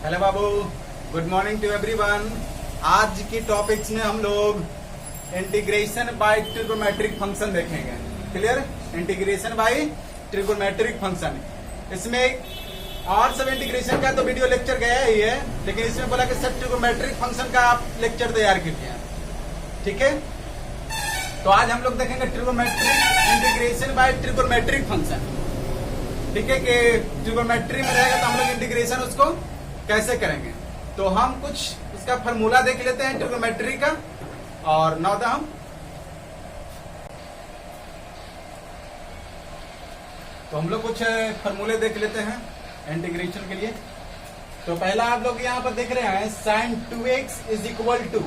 Hello बाबू, good morning to everyone. आज की टॉपिक्स में हम लोग इंटीग्रेशन बाय ट्रिगोनोमेट्रिक फंक्शन देखेंगे। Clear? Integration by trigonometric function. इसमें और सब इंटीग्रेशन का तो वीडियो लेक्चर गया ही है, लेकिन इसमें बोला कि सब ट्रिगोनोमेट्रिक फंक्शन का आप लेक्चर तैयार कीजिए। ठीक है, तो आज हम लोग देखेंगे trigonometric integration by trigonometric function. ठीक है, कि ट्रिगोनोमेट्री में रहेगा तो हम लोग इंटीग्रेशन उसको कैसे करेंगे। तो हम कुछ उसका फॉर्मूला देख लेते हैं ट्रिगोनोमेट्री का, और नाउ हम तो हम लोग कुछ फॉर्मूले देख लेते हैं इंटीग्रेशन के लिए। तो पहला आप लोग यहाँ पर देख रहे हैं sin 2x is equal to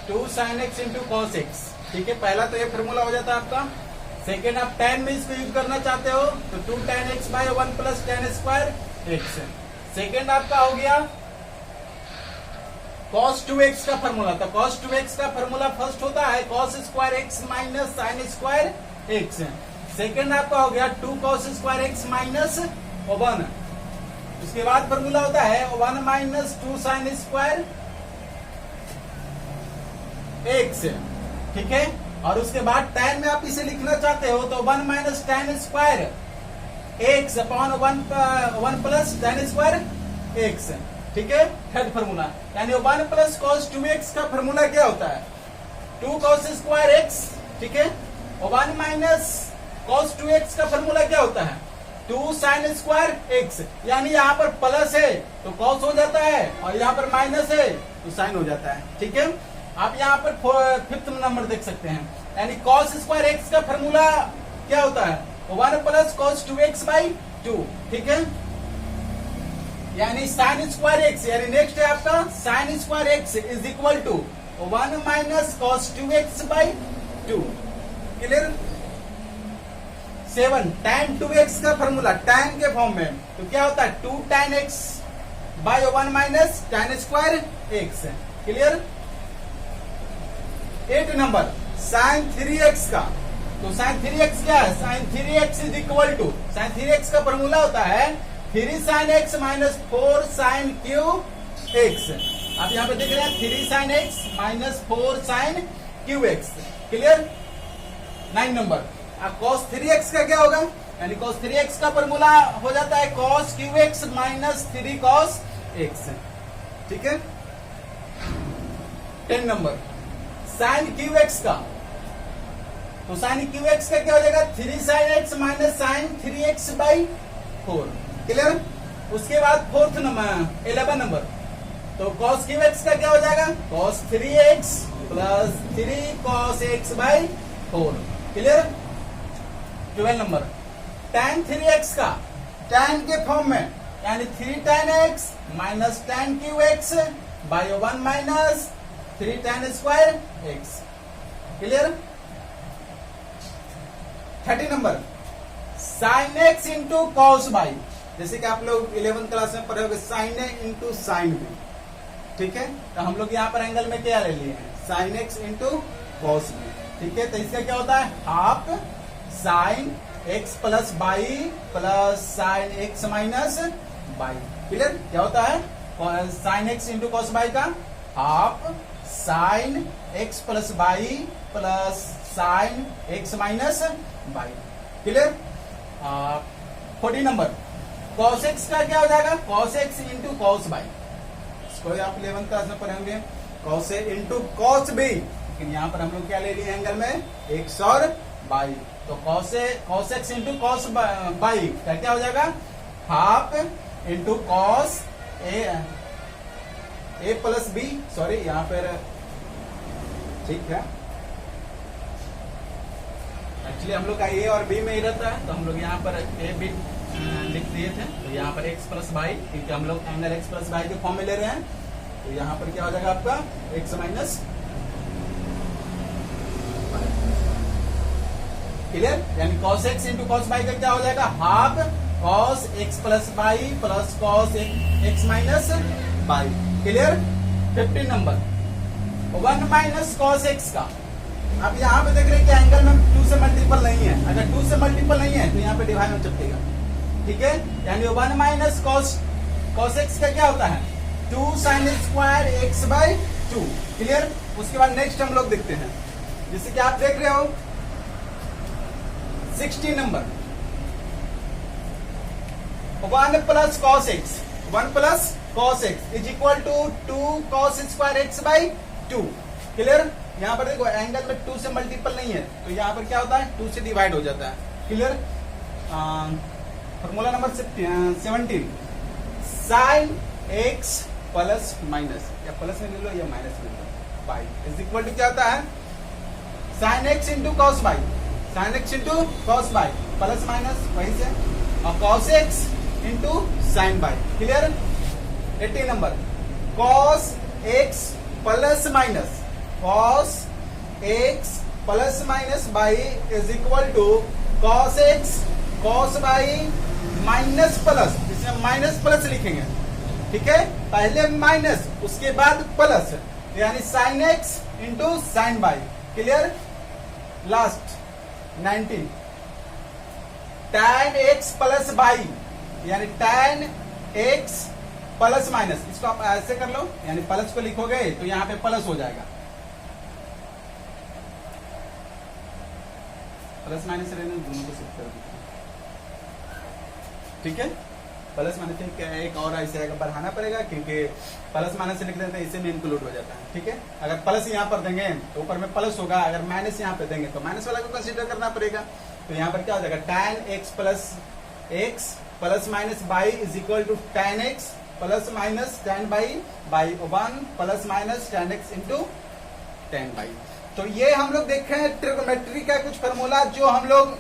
2 sin x into cos x. ठीक है, पहला तो ये फॉर्मूला हो जाता है आपका। सेकेंड, आप tan में इसको यूज करना चाहते हो तो 2 tan x by 1 plus tan square x। Second आपका हो गया cos 2x का फॉर्मूला। तो cos 2x का फॉर्मूला फर्स्ट होता है cos square x minus sign square x। Second आपका हो गया 2 cos स्क्वायर x माइनस 1। उसके बाद फॉर्मूला होता है 1 माइनस 2 साइन स्क्वायर x। ठीक है, और उसके बाद tan में आप इसे लिखना चाहते हो तो 1 minus tan square x upon 1 plus tan square x। ठीक है, थर्ड फॉर्मूला यानी 1 प्लस cos 2x का फॉर्मूला क्या होता है 2 cos स्क्वायर x। ठीक है, 1 माइनस cos 2x का फॉर्मूला क्या होता है 2 sin स्क्वायर x। यानी यहाँ पर प्लस है तो cos हो जाता है, और यहाँ पर माइनस है तो साइन हो जाता है। ठीक है, आप यहाँ पर फिफ्थ नंबर देख सकते हैं, यानी cos स्क्वायर x का फॉर्मूला क्या होता है 1 प्लस cos 2x बाई 2। ठीक है, यानी साइन स्क्वायर एक्स, यानी नेक्स्ट है आपका sine square x is equal to 1 minus cos 2x by 2। Clear? 7, tan 2x का फॉर्मूला tan के फॉर्म में तो क्या होता है 2 tan x by 1 minus tan square x। Clear? 8 number sin 3x का। तो sin 3x क्या है sin 3x is equal to, sin 3x का फॉर्मूला होता है 3 sin x minus 4 sin cube x। आप यहाँ पे देख रहे हैं 3 sin x minus 4 sin cube x। Clear? 9 number cos 3x का क्या होगा, यानी cos 3x का फॉर्मूला हो जाता है cos cube x minus 3 cos x। ठीक है, 10 नंबर sin क्यूब x का। तो sin क्यूब x का क्या हो जाएगा 3 sin x minus sin 3x by 4। Clear? उसके बाद फोर्थ नंबर 11 नंबर तो cos क्यूब x का क्या हो जाएगा cos 3x plus 3 cos x by 4। Clear? 12 number tan 3x का tan के फॉर्म में, यानी 3 tan x minus tan cube x by 1 minus 3 tan square x। Clear? 30 number sin x into cos by, जैसे कि आप लोग 11th क्लास में पढ़े होंगे sin a into sine B. ठीक है, तो हम लोग यहाँ पर एंगल में क्या ले लिए हैं sin x into cos B. ठीक है, तो इसका क्या होता है half sin x plus by plus sin x minus by. Clear? क्या होता है sin x into cos by का half sin x plus by plus sin x minus by. Clear? 40 number cos x का क्या हो जाएगा cos x into cos by. इसको आप 11th क्लास में पढ़ेंगे cos a into cos b, लेकिन यहाँ पर हम लोग क्या ले लिए एंगल में x और बाई। तो cos x into cos by का क्या हो जाएगा half into cos a plus B. Sorry, यहाँ पर ठीक है, एक्चुअली हम लोग का ए और बी में ही रहता है, तो हम लोग यहाँ पर ए बी लिख दिए थे। तो यहाँ पर x प्लस बाई, क्योंकि हम लोग एंगल x प्लस बाई के फॉर्म में ले रहे हैं, तो यहाँ पर क्या हो जाएगा आपका x माइनस। क्लियर? यानी cos x into cos by का क्या हो जाएगा half cos x plus by plus cos x minus by. Clear? 15 number 1 minus cos x का। आप यहाँ पे देख रहे हैं कि एंगल में 2 से मल्टीपल नहीं है, अगर 2 से मल्टीपल नहीं है तो यहाँ पे डिवाइड में चिपकेगा। ठीक है, यानी 1 माइनस cos x का क्या होता है 2 sign square x by 2। Clear. उसके बाद नेक्स्ट हम लोग देखते हैं, जैसे कि आप देख रहे हो 16 number, 1 plus cos x, 1 plus cos x is equal to 2 cos square x by 2। Clear. यहाँ पर देखो एंगल में 2 से मल्टीपल नहीं है, तो यहाँ पर क्या होता है 2 से डिवाइड हो जाता है। Clear. Formula number 17, sine x plus minus, या प्लस में ले लो या माइनस में ले लो, बाई इज इक्वल टू क्या होता है sine x into cos y, sine x into cos y plus minus वहीं से, और cos x into sine y. Clear. 18 number, cos x plus minus, cos x plus minus y is equal to cos x cos y minus plus, इसमें minus plus लिखेंगे। ठीक है, पहले minus उसके बाद प्लस, यानी sign x into sine y. Clear. Last 19, tan x plus by, यानी tan x plus minus, इसको आप ऐसे कर लो, यानी प्लस को लिखोगे तो यहां पे प्लस हो जाएगा, प्लस माइनस रहने दोनों को शिफ्ट कर दो। ठीक है, प्लस माइनस एक और ऐसे आएगा, बढ़ाना पड़ेगा क्योंकि प्लस माइनस से लिख देते हैं, इससे में इंक्लूड हो जाता है। ठीक है, अगर प्लस यहाँ पर देंगे तो ऊपर में प्लस होगा, अगर माइनस यहाँ पे देंगे तो माइनस वाला को कंसीडर करना पड़ेगा। तो यहाँ पर क्या हो जाएगा tan x plus minus y is equal to tan x plus minus tan y 1 plus minus tan x into tan y. तो ये हम लोग देखे हैं ट्रिगोनोमेट्री का कुछ फॉर्मूला, जो हम लोग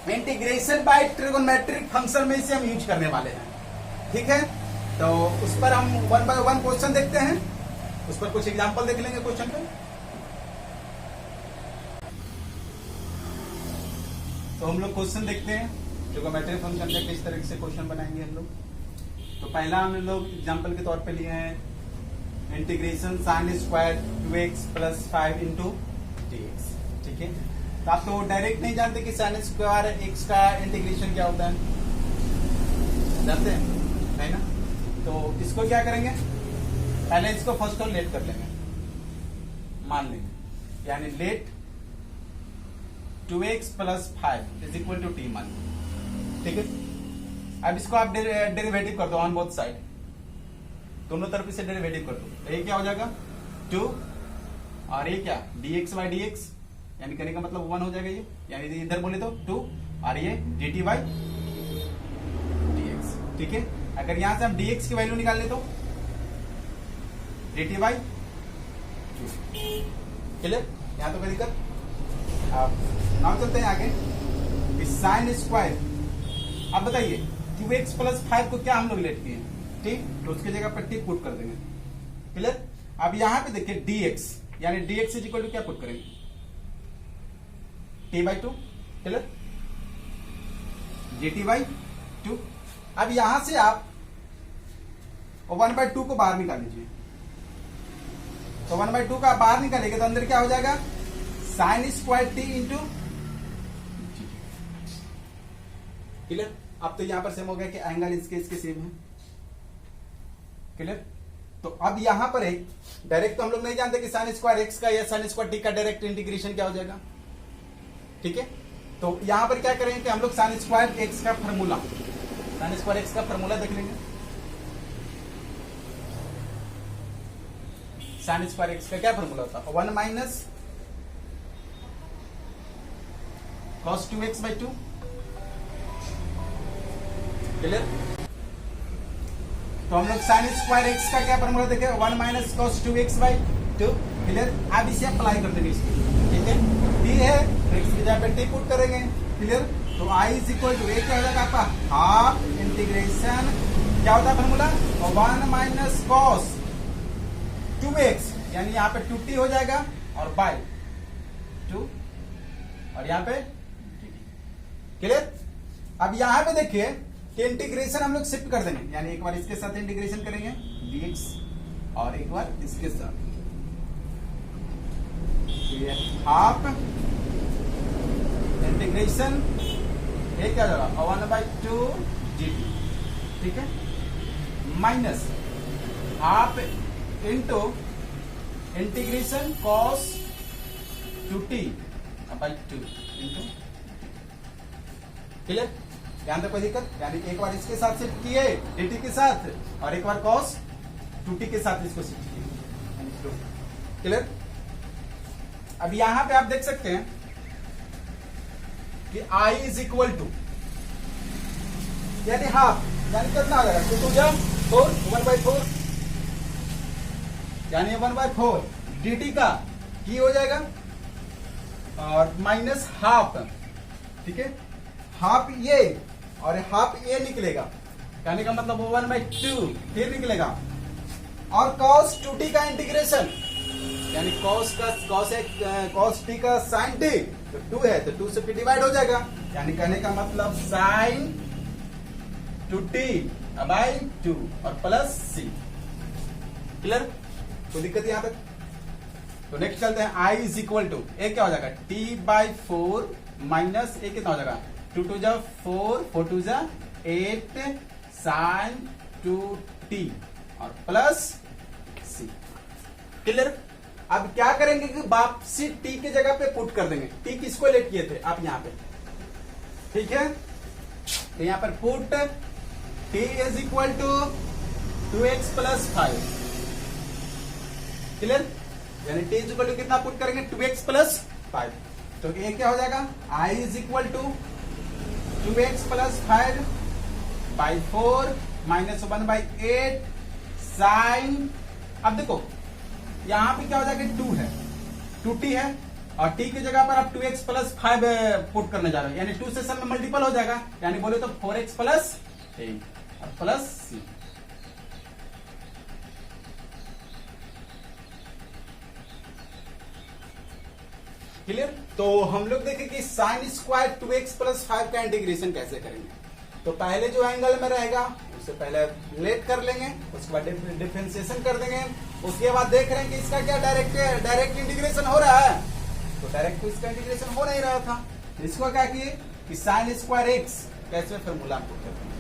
इंटीग्रेशन बाय ट्रिगोनोमेट्रिक फंक्शन में इसे हम यूज करने वाले हैं। ठीक है, तो उस पर हम 1 बाय 1 क्वेश्चन देखते हैं, उस पर कुछ एग्जांपल देख लेंगे क्वेश्चन पे। तो हम लोग क्वेश्चन देखते हैं ट्रिगोनोमेट्रिक फंक्शन पे किस तरह से क्वेश्चन बनाएंगे हम लोग। तो पहला हम लोग एग्जांपल के तौर पे लिए हैं integration sine square 2x plus 5 into dx। ठीक है, तो आप तो डायरेक्ट नहीं जानते कि साइन स्क्वायर एक्स का इंटीग्रेशन क्या होता है, जानते हैं है ना। तो इसको क्या करेंगे, पहले इसको फर्स्ट ऑफ लेट कर लेंगे, मान लेंगे, यानी let 2x plus 5 is equal to t मान। ठीक है, अब इसको आप डेरिवेटिव कर दो ऑन बोथ साइड, दोनों तरफ से डेरिवेटिव कर दो, तो ये क्या हो जाएगा 2, और ये क्या dx बाई dx, यानी करने का मतलब 1 हो जाएगा ये, यानी इधर बोले तो 2, और ये dt बाई dx। ठीक है, अगर यहां से हम dx की वैल्यू निकाल ले तो dt बाई 2। क्लियर, यहां तो कोई दिक्कत। अब नाम चलते हैं आगे, साइन स्क्वायर। अब बताइए 2x प्लस 5 को क्या हम लोग लेट किए, ठीक, तो उसकी जगह पर टी पुट कर देंगे। क्लियर। अब यहां पे देखिए dx, यानी dx इज इक्वल टू क्या पुट करेंगे t by 2। Clear, dt by 2। अब यहां से आप 1 बाई 2 को बाहर निकाल लीजिए, तो 1 बाई 2 का बाहर निकालेंगे तो अंदर क्या हो जाएगा sine square t into. Clear, अब तो यहां पर सेम हो गया कि एंगल इसके सेम है। क्लियर, तो अब यहां पर एक डायरेक्ट तो हम लोग नहीं जानते कि साइन स्क्वायर एक्स का या साइन स्क्वायर टी का डायरेक्ट इंटीग्रेशन क्या हो जाएगा। ठीक है, तो यहां पर क्या करेंगे कि हम लोग साइन स्क्वायर एक्स का फॉर्मूला, साइन स्क्वायर एक्स का फॉर्मूला देख लेंगे। साइन स्क्वायर एक्स का क्या फॉर्मूला होता है 1 minus cos 2x by 2। Clear, तो हम लोग साइन स्क्वायर एक्स का क्या फॉर्मूला देखे 1 minus cos 2x by 2। Clear, अब इसे अप्लाई कर देंगे इसको। ठीक है, टी है तो एक्स की जगह पे टी पुट करेंगे। क्लियर, तो आई इज इक्वल टू क्या हो जाएगा आपका हाफ इंटीग्रेशन क्या होता है फॉर्मूला 1 माइनस cos 2x, यानी यहाँ पे 2t हो जाएगा, और बाई 2, और यहाँ पे क्लियर। अब यहाँ पे देखिए कि इंटीग्रेशन हम लोग शिफ्ट कर देंगे, यानी एक बार इसके साथ इंटीग्रेशन करेंगे dx, और एक बार इसके साथ, ये हाफ इंटीग्रेशन ये क्या होगा 1 बाई 2 dt। ठीक है, minus half into integration cos 2t by 2 into. Clear? ध्यान दो, कोई दिक्कत? यानी एक बार इसके साथ शिफ्ट किए dt के साथ और एक बार cos 2t के साथ इसको शिफ्ट किए। क्लियर? अब यहां पे आप देख सकते हैं कि i इज इक्वल टू यानी हाफ, यानी कितना आ जाएगा 2 जा 4 1/4 यानी 1/4 dt का की हो जाएगा और माइनस हाफ। ठीक है, हाफ ये और हाफ ये निकलेगा, कहने का मतलब 1/2 फिर निकलेगा। और cos 2t का इंटीग्रेशन यानी cos t का sin t तो 2 है तो 2 से फिर डिवाइड हो जाएगा, यानी कहने का मतलब sin 2t बाई 2 और प्लस c। क्लियर? कोई दिक्कत यहां तक? तो नेक्स्ट चलते हैं, i is equal to A क्या हो जाएगा t/4 माइनस ए कितना हो जाएगा 2 2 जा 4 4 2 जा 8 sin 2t और प्लस c। क्लियर? अब क्या करेंगे कि वापसी t की जगह पे पुट कर देंगे। t किसको लेट किए थे आप यहाँ पे? ठीक है, तो यहाँ पर put t is equal to 2x plus 5। Clear? यानी t इज इक्वल टू कितना पुट करेंगे 2x प्लस 5, तो ये क्या हो जाएगा i is equal to 2x plus 5 by 4 minus 1/8 sine. अब देखो यहां पे क्या हो जाएगा 2 है 2t है और t की जगह पर आप 2x प्लस 5 पुट करने जा रहे हो, यानी 2 से सब में मल्टीपल हो जाएगा, यानी बोले तो 4x प्लस 8 और प्लस c। क्लियर? तो हम लोग देखें कि साइन स्क्वायर 2x प्लस 5 का इंटीग्रेशन कैसे करेंगे। तो पहले जो एंगल में रहेगा उससे पहले लेट कर लेंगे, उसके बाद डिफरेंशिएशन कर देंगे, उसके बाद देख रहे हैं कि इसका क्या डायरेक्ट इंटीग्रेशन हो रहा है, तो डायरेक्ट इसका इंटीग्रेशन हो नहीं रहा था, इसको क्या किए कि साइन स्क्वायर x कैसे फॉर्मूला पुट करते हैं।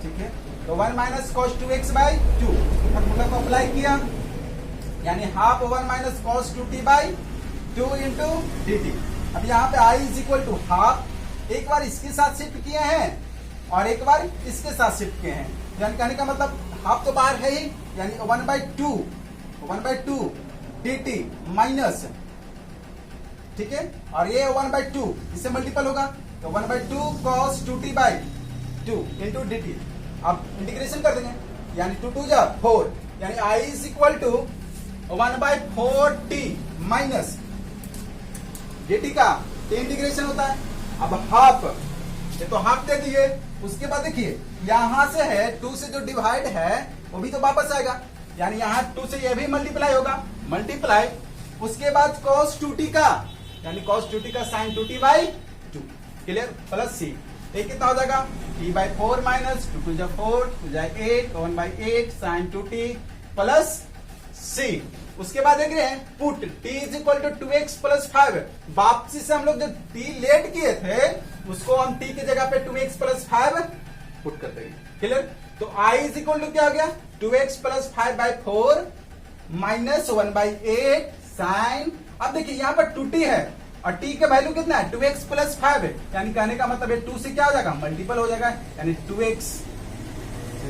ठीक है, तो 1 minus cos 2x by 2 formula को अप्लाई किया, यानी half 1 minus cos 2t by 2 into dt। अब यहाँ पे i is equal to half, एक बार इसके साथ शिफ्ट किए हैं और एक बार इसके साथ शिफ्ट किए हैं, यानी कहने का मतलब हाफ तो बाहर है ही, यानी 1/2 dt माइनस। ठीक है, और ये 1/2 इससे मल्टीपल होगा तो 1/2 cos 2t by 2 into dt। अब इंटीग्रेशन कर देंगे, यानी 2 2 जा 4, यानी i is equal to 1/4t minus dt का इंटीग्रेशन होता है। अब हाफ, ये तो हाफ दे दिए, उसके बाद देखिए यहां से है 2 से जो डिवाइड है वो भी तो वापस आएगा, यानी यहां 2 से ये भी मल्टीप्लाई होगा, मल्टीप्लाई उसके बाद cos 2t का यानी cos 2t का sin 2t by 2। Clear? Plus c, ये कितना हो जाएगा t/4 माइनस 2 2 जा 4 2 जा 8 1/8 sin 2t प्लस c। उसके बाद देख रहे हैं put t is equal to 2x plus 5। वापसी से हम लोग जो t लेट किए थे उसको हम t की जगह पे 2x प्लस 5 पुट कर देंगे। क्लियर? तो i इज इक्वल टू क्या हो गया 2x प्लस 5/4 माइनस 1/8 साइन। अब देखिए यहाँ पर 2t है और t का वैल्यू कितना है 2x प्लस 5 है, यानी कहने का मतलब है 2 से क्या हो जाएगा मल्टीपल हो जाएगा, यानी 2x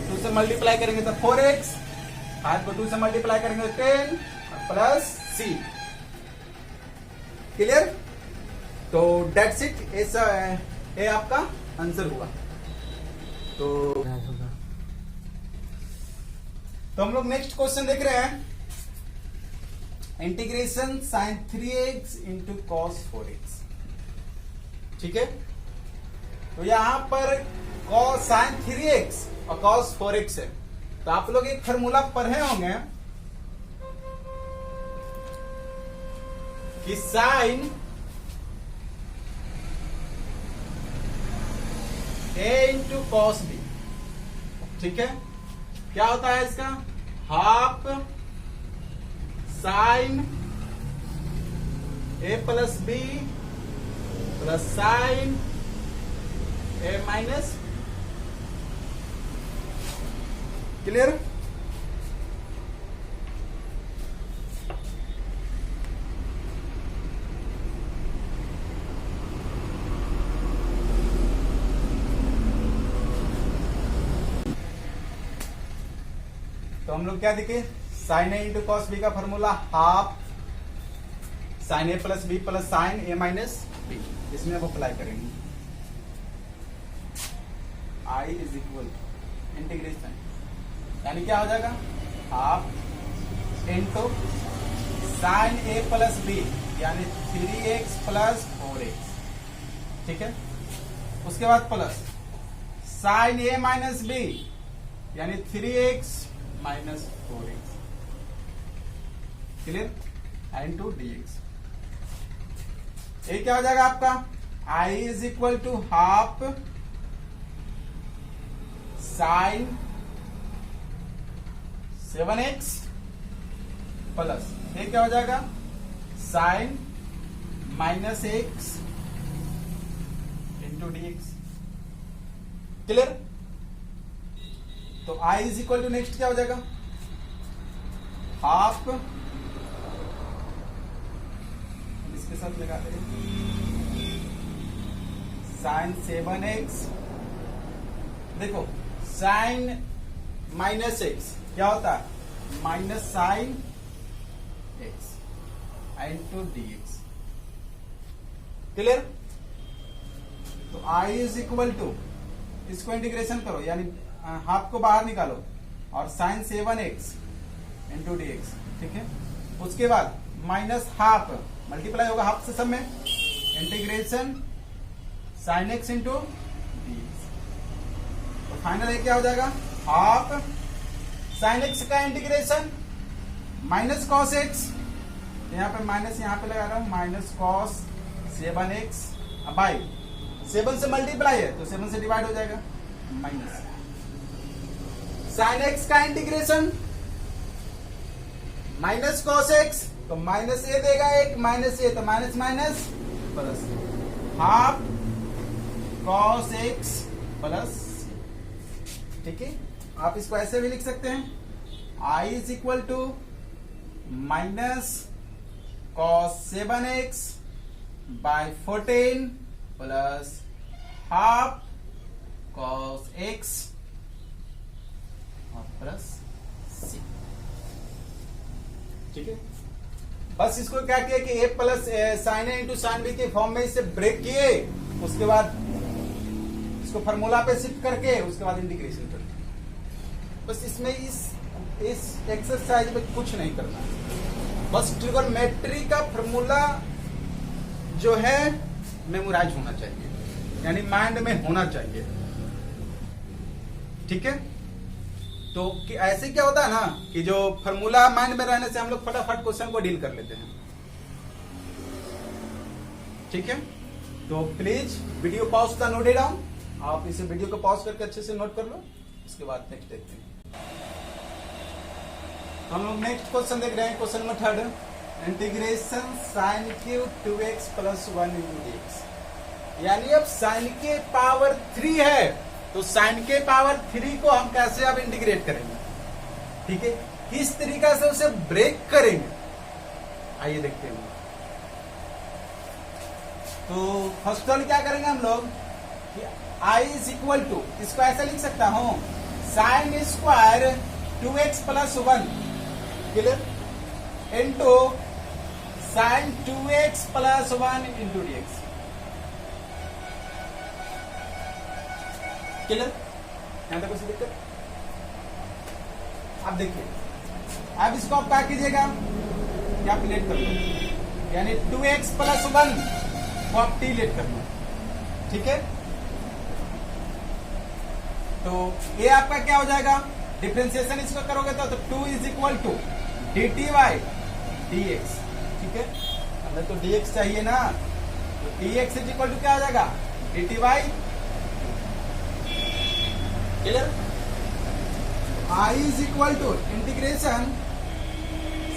2 से मल्टीप्लाई करेंगे तो 4x, 5 को 2 से मल्टीप्लाई करेंगे तो 10 प्लस c। क्लियर? तो डेट्स इट, ये आपका आंसर हुआ। तो हम लोग नेक्स्ट क्वेश्चन देख रहे हैं, integration sign 3x into cos 4x। ठीक है, तो यहां पर कॉस साइन 3x और कॉस 4x है, तो आप लोग एक फॉर्मूला पढ़े होंगे कि sine a into cos b। ठीक है, क्या होता है इसका half sine a plus b plus sine a minus. Clear? तो हम लोग क्या देखे, sine A into cos B का formula half sine A plus B plus sine A minus B, इसमें अब अप्लाई करेंगे। आई इज इक्वल इंटीग्रेशन, यानी क्या हो जाएगा, half into sine A plus B यानी 3x प्लस 4x, ठीक है। उसके बाद plus sine A minus B यानी 3x minus 4x, clear, into dx। ये क्या हो जाएगा आपका, I is equal to half sine 7x plus ये क्या हो जाएगा, sine minus x into dx, clear. तो I is equal to next क्या हो जाएगा, हाफ, इसके साथ लगाते हैं, साइन 7x, देखो साइन माइनस x क्या होता है, minus sine x into dx, clear. तो I इज इक्वल टू, इसको इंटीग्रेशन करो यानी हाफ को बाहर निकालो और साइन 7x इंटू dx, ठीक है। उसके बाद माइनस हाफ मल्टीप्लाई होगा हाफ से सब में, integration sine x into dx। तो फाइनल ये क्या हो जाएगा, हाफ साइन x का इंटीग्रेशन माइनस कॉस x, यहाँ पे माइनस यहाँ पे लगा रहा हूं, माइनस कॉस 7x बाई 7 से मल्टीप्लाई है तो 7 से डिवाइड हो जाएगा, माइनस साइन x का इंटीग्रेशन माइनस कॉस x, तो माइनस ए देगा एक, माइनस ए तो minus minus plus half cos x plus, ठीक है। आप इसको ऐसे भी लिख सकते हैं, I is equal to minus cos 7x by 14 plus half cos x और प्लस c, ठीक है। बस इसको क्या किया कि a plus sine A into sine B के फॉर्म में इसे ब्रेक किए, उसके बाद इसको फार्मूला पे शिफ्ट करके उसके बाद इंटीग्रेशन कर, बस इसमें इस एक्सरसाइज में कुछ नहीं करना है, बस ट्रिगोनोमेट्री का फार्मूला जो है मेमोराइज होना चाहिए, यानी माइंड में होना चाहिए, ठीक है। तो कि ऐसे क्या होता है ना कि जो फार्मूला माइंड में रहने से हम लोग फटाफट क्वेश्चन को डील कर लेते हैं, ठीक है। तो प्लीज वीडियो पॉज का नोट डाउन, आप इसे वीडियो को पॉज करके अच्छे से नोट कर लो, इसके बाद नेक्स्ट देखते हैं। हम लोग नेक्स्ट क्वेश्चन देख रहे हैं, question number 3, integration sine cube 2x plus 1 into dx, यानी अब साइन के पावर 3 है तो साइन के पावर 3 को हम कैसे अब इंटीग्रेट करेंगे, ठीक है, किस तरीका से उसे ब्रेक करेंगे, आइए देखते हैं। तो फर्स्ट ऑफ ऑल क्या करेंगे हम लोग कि I इज इक्वल टू, इसको ऐसा लिख सकता हूं, sine square 2x plus 1 clear into sine 2x plus 1 into dx, clear. यहां तक कुछ दिक्कत, अब देखिए, अब इसको आप क्या कीजिएगा, क्या प्लेट कर लो, यानी 2x प्लस 1 को आप t लेट कर लो, ठीक है। तो ये आपका क्या हो जाएगा, डिफरेंशिएशन इसको करोगे तो 2 is equal to dt by dx, ठीक है। हमें तो dx चाहिए ना, तो dx इज इक्वल टू क्या हो जाएगा, dt by, clear. I is equal to integration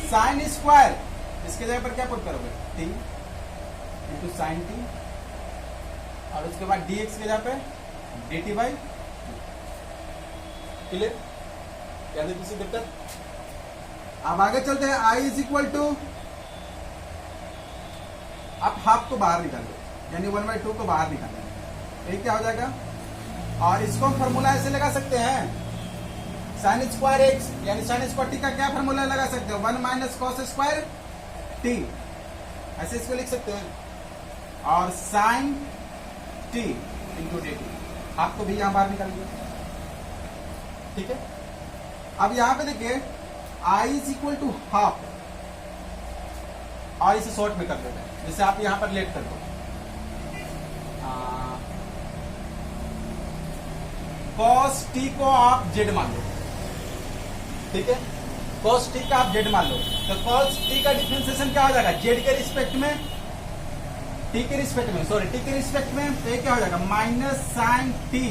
sine square, इसके जगह पर क्या पुट करोगे, t इंटू साइन t, और उसके बाद dx के जगह पे dt बाई, क्लियर। क्या किसी दिक्कत, अब आगे चलते हैं। I इज इक्वल टू, आप हाफ को बाहर निकालो, यानी 1/2 को बाहर निकालेंगे, ये क्या हो जाएगा, और इसको हम फॉर्मूला ऐसे लगा सकते हैं, साइन स्क्वायर एक्स यानी साइन स्क्वायर टी का क्या फॉर्मूला लगा सकते हो, 1 माइनस कॉस स्क्वायर टी, ऐसे इसको लिख सकते हैं। और sine T into D T, आपको भी यहां बाहर निकाल दिया, ठीक है। अब यहां पे देखिए आई इज इक्वल टू हाफ, और इसे शॉर्ट में कर देते हैं, जैसे आप यहां पर लेट कर दो, कॉस टी को आप जेड मान लो, ठीक है। कॉस टी का आप जेड मान लो, तो कॉस टी का डिफरेंशिएशन क्या हो जाएगा, जेड के रिस्पेक्ट में, टी के रिस्पेक्ट में, सॉरी टी के रिस्पेक्ट में, तो ये क्या हो जाएगा minus sine T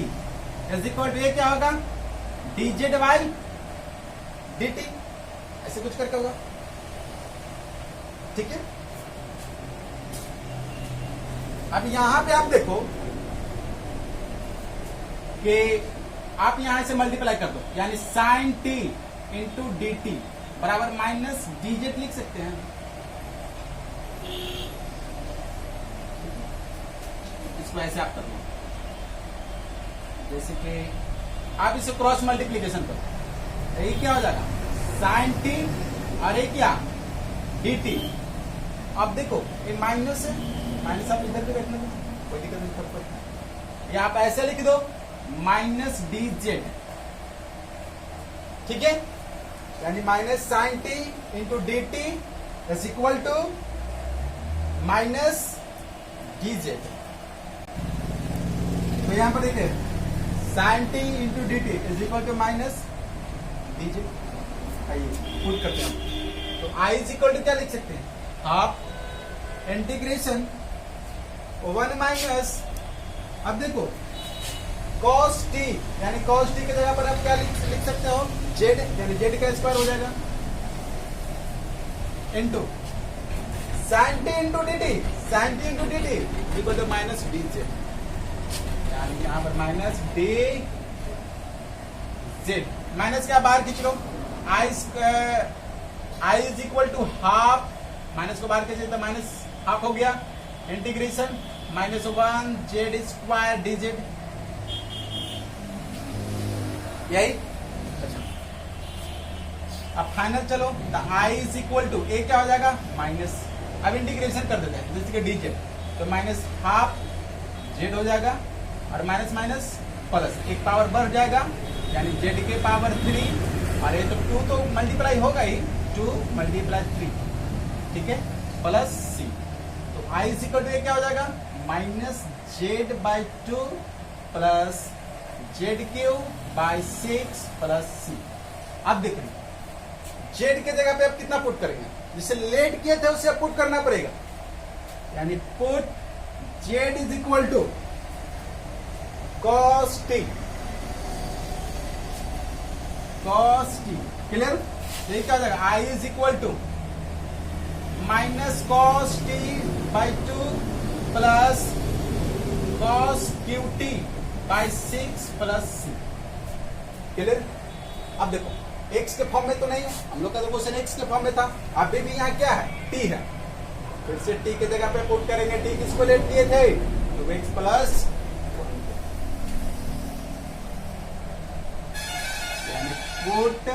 is equal to ये क्या होगा D Z by D T, ऐसे कुछ करके होगा, ठीक है। अब यहां पे आप देखो कि आप यहां से मल्टीप्लाई कर दो, यानी sine T into D T बराबर माइनस डी जेड लिख सकते हैं। इसको ऐसे आप कर लो, जैसे कि आप इसे क्रॉस मल्टीप्लीकेशन करो, ये क्या हो जाएगा साइन टी और ये क्या डी टी। अब देखो ये माइनस है, माइनस आप इधर भी रखना, कोई दिक्कत नहीं, फर्क पड़ता। ये आप ऐसे लिख दो माइनस डी जेड, ठीक है, यानी minus sine T into D T is equal to minus D Z. तो यहां पर देखिए sine T into D T is equal to minus D Z, आइए पुट करते हैं। तो आई इज इक्वल टू क्या लिख सकते हैं, हाफ इंटीग्रेशन 1 माइनस, अब देखो cos t, यानी cos t की जगह पर आप क्या लिख सकते हो z, यानी z का स्क्वायर हो जाएगा, into sin t into D T, sin t into D T equal to minus D Z, यानी यहां पर माइनस डी जेड, माइनस क्या बाहर खींच लो, I is equal to half, minus को बाहर खींचे तो माइनस हाफ हो गया, integration -1 Z square D Z, यही। अच्छा अब फाइनल चलो, तो I is equal to A क्या हो जाएगा माइनस, अब इंटीग्रेशन कर देते हैं जैसे कि डी जेड, तो माइनस हाफ जेड हो जाएगा, और माइनस माइनस प्लस, एक पावर बढ़ जाएगा, यानी जेड के पावर 3, और ये तो 2 तो मल्टीप्लाई होगा ही, 2 मल्टीप्लाई 3, ठीक है, प्लस सी। तो आई इज इक्वल टू ये क्या हो जाएगा minus Z by 2 plus Z cube by 6 plus C. अब देख रहे जेड के जगह पे आप कितना पुट करेंगे, जिसे लेट किए थे उसे पुट करना पड़ेगा, यानी put Z is equal to cos T, cos T, clear. ये क्या हो जाएगा I is equal to minus cos T by 2 plus cos cube T by 6 plus C, clear. अब देखो x के फॉर्म में तो नहीं है, हम लोग का तो क्वेश्चन x के फॉर्म में था, अभी भी यहाँ क्या है t है, फिर से t की जगह पे पुट करेंगे, t किसको लेट किए थे तो x प्लस, यानी पुट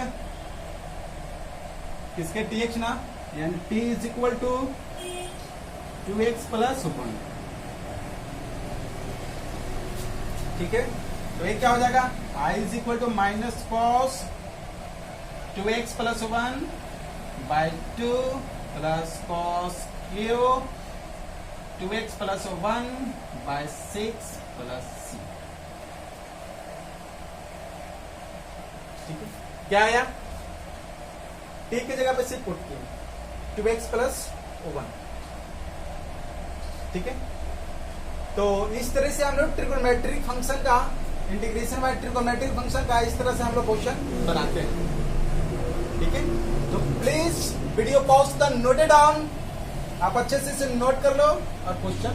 किसके tx ना, यानी t is equal to 2x plus 1, ठीक है। तो ये क्या हो जाएगा I is equal to minus cos 2x plus 1 by 2 plus cos cube 2x plus 1 by 6 plus C, ठीक है। क्या आया t की जगह पे सिर्फ पुट किया 2x प्लस 1, ठीक है। तो इस तरह से हम लोग ट्रिगोनोमेट्रिक फंक्शन का, इंटीग्रेशन बाय ट्रिगोनोमेट्रिक फंक्शन का इस तरह से हम लोग क्वेश्चन बनाते हैं, ठीक है। तो please video pause the noted down, आप अच्छे से इसे नोट कर लो और क्वेश्चन